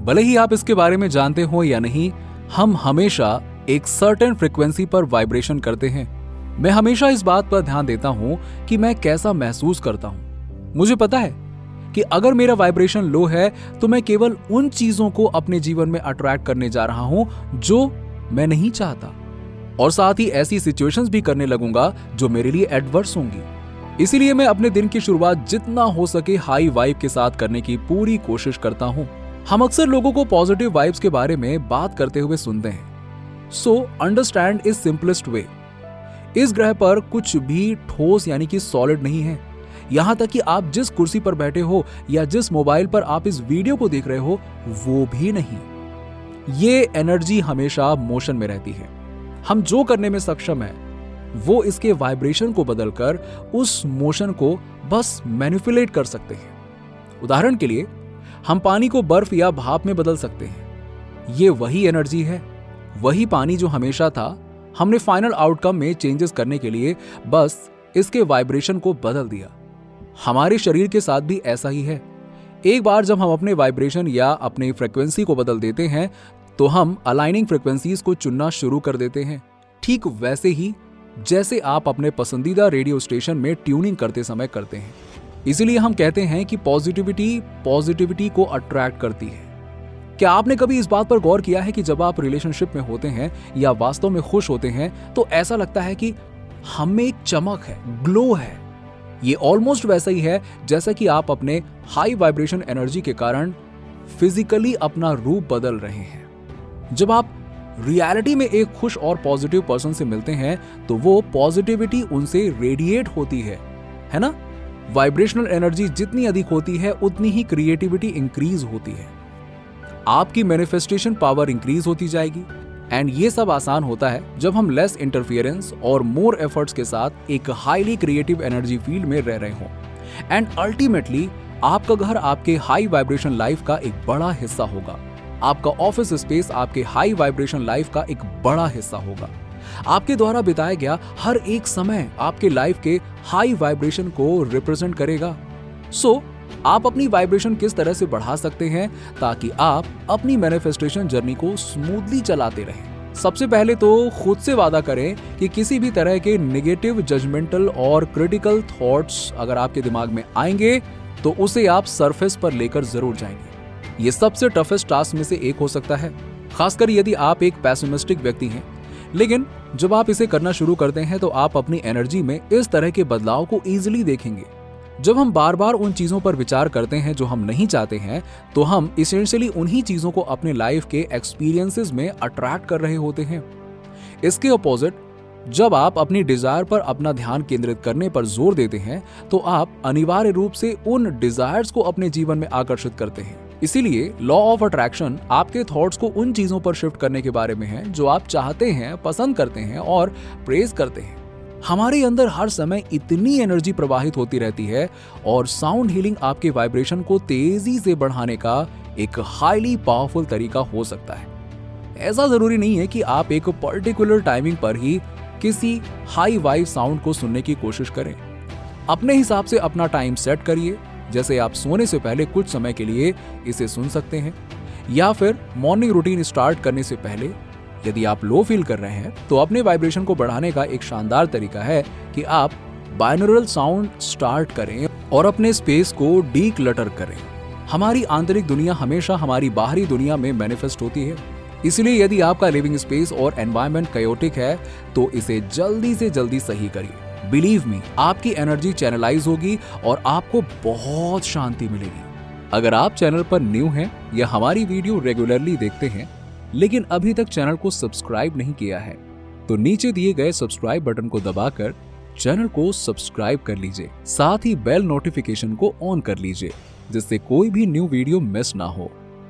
भले ही आप इसके बारे में जानते हो या नहीं, हम हमेशा एक सर्टेन फ्रीक्वेंसी पर वाइब्रेशन करते हैं। मैं हमेशा इस बात पर ध्यान देता हूं कि मैं कैसा महसूस करता हूं। मुझे पता है कि अगर मेरा वाइब्रेशन लो है तो मैं केवल उन चीजों को अपने जीवन में अट्रैक्ट करने जा रहा हूं जो मैं नहीं चाहता, और साथ ही ऐसी सिचुएशंस भी करने लगूंगा जो मेरे लिए एडवर्स होंगी। इसीलिए मैं अपने दिन की शुरुआत जितना हो सके हाई वाइब के साथ करने की पूरी कोशिश करता हूं। हम अक्सर लोगों को पॉजिटिव वाइब्स के बारे में बात करते हुए सुनते हैं। So understand is simplest way. इस ग्रह पर कुछ भी ठोस यानी कि सॉलिड नहीं है। यहां तक कि आप जिस कुर्सी पर बैठे हो या जिस मोबाइल पर आप इस वीडियो को देख रहे हो वो भी नहीं। ये एनर्जी हमेशा मोशन में रहती है। हम जो करने में सक्षम है वो इसके वाइब्रेशन को बदलकर उस मोशन को बस मैनिपुलेट कर सकते हैं। उदाहरण के लिए हम पानी को बर्फ या भाप में बदल सकते हैं। ये वही एनर्जी है, वही पानी जो हमेशा था। हमने फाइनल आउटकम में चेंजेस करने के लिए बस इसके वाइब्रेशन को बदल दिया। हमारे शरीर के साथ भी ऐसा ही है। एक बार जब हम अपने वाइब्रेशन या अपनी फ्रीक्वेंसी को बदल देते हैं तो हम अलाइनिंग फ्रीक्वेंसीज को चुनना शुरू कर देते हैं। ठीक वैसे ही जैसे आप अपने पसंदीदा रेडियो स्टेशन में ट्यूनिंग करते समय करते हैं। इसीलिए हम कहते हैं कि पॉजिटिविटी को अट्रैक्ट करती है। क्या आपने कभी इस बात पर गौर किया है कि जब आप रिलेशनशिप में होते हैं या वास्तव में खुश होते हैं तो ऐसा लगता है कि हम में एक चमक है, ग्लो है। ये ऑलमोस्ट वैसा ही है जैसा कि आप अपने हाई वाइब्रेशन एनर्जी के कारण फिजिकली अपना रूप बदल रहे हैं। जब आप रियलिटी में एक खुश और पॉजिटिव पर्सन से मिलते हैं तो वो पॉजिटिविटी उनसे रेडिएट होती है ना? वाइब्रेशनल एनर्जी जितनी अधिक होती है उतनी ही क्रिएटिविटी इंक्रीज होती है। आपकी मैनिफेस्टेशन पावर इंक्रीज होती जाएगी। एंड ये सब आसान होता है जब हम लेस इंटरफियरेंस और मोर एफर्ट्स के साथ एक हाईली क्रिएटिव एनर्जी फील्ड में रह रहे हों। एंड अल्टीमेटली आपका घर आपके हाई वाइब्रेशन लाइफ का एक बड़ा हिस्सा होगा। आपका ऑफिस स्पेस आपके हाई वाइब्रेशन लाइफ का एक बड़ा हिस्सा होगा। आपके द्वारा बिताया गया हर एक समय आपके लाइफ के हाई वाइब्रेशन को रिप्रेजेंट करेगा। सो आप अपनी वाइब्रेशन किस तरह से बढ़ा सकते हैं ताकि आप अपनी मैनिफेस्टेशन जर्नी को स्मूथली चलाते रहें? सबसे पहले तो खुद से वादा करें कि किसी भी तरह के नेगेटिव, जजमेंटल और क्रिटिकल थॉट्स अगर आपके दिमाग में आएंगे तो उसे आप सरफेस पर लेकर जरूर जाएंगे। ये सबसे टफेस्ट टास्क में से एक हो सकता है, खासकर यदि आप एक पैसिमिस्टिक व्यक्ति हैं। लेकिन जब आप इसे करना शुरू करते हैं तो आप अपनी एनर्जी में इस तरह के बदलाव को ईजिली देखेंगे। जब हम बार बार उन चीजों पर विचार करते हैं जो हम नहीं चाहते हैं तो हम इसेंशियली उन्हीं चीजों को अपने लाइफ के एक्सपीरियंसेस में अट्रैक्ट कर रहे होते हैं। इसके अपोजिट जब आप अपनी डिजायर पर अपना ध्यान केंद्रित करने पर जोर देते हैं तो आप अनिवार्य रूप से उन डिजायर्स को अपने जीवन में आकर्षित करते हैं। इसीलिए लॉ ऑफ अट्रैक्शन आपके थॉट्स को उन चीजों पर शिफ्ट करने के बारे में है जो आप चाहते हैं, पसंद करते हैं और प्रेज करते हैं। हमारे अंदर हर समय इतनी एनर्जी प्रवाहित होती रहती है और साउंड हीलिंग आपके वाइब्रेशन को तेजी से बढ़ाने का एक हाईली पावरफुल तरीका हो सकता है। ऐसा जरूरी नहीं है कि आप एक पर्टिकुलर टाइमिंग पर ही किसी हाई वाइब साउंड को सुनने की कोशिश करें। अपने हिसाब से अपना टाइम सेट करिए। जैसे आप सोने से पहले कुछ समय के लिए इसे सुन सकते हैं, या फिर मॉर्निंग रूटीन स्टार्ट करने से पहले। यदि आप लो फील कर रहे हैं तो अपने वाइब्रेशन को बढ़ाने का एक शानदार तरीका है कि आप बाइनोरल साउंड स्टार्ट करें और अपने स्पेस को डीक्लटर करें। हमारी आंतरिक दुनिया हमेशा हमारी बाहरी दुनिया में मैनिफेस्ट होती है। इसलिए यदि आपका लिविंग स्पेस और एनवायरनमेंट कायोटिक है तो इसे जल्दी से जल्दी सही करिए। बिलीव मी, आपकी एनर्जी चैनलाइज होगी और आपको बहुत शांति मिलेगी। अगर आप चैनल पर न्यू हैं या हमारी वीडियो रेगुलरली देखते हैं लेकिन अभी तक चैनल को सब्सक्राइब नहीं किया है तो नीचे दिए गए सब्सक्राइब बटन को दबाकर चैनल को सब्सक्राइब कर लीजिए। साथ ही बेल नोटिफिकेशन को ऑन कर लीजिए जिससे कोई भी न्यू वीडियो मिस ना हो।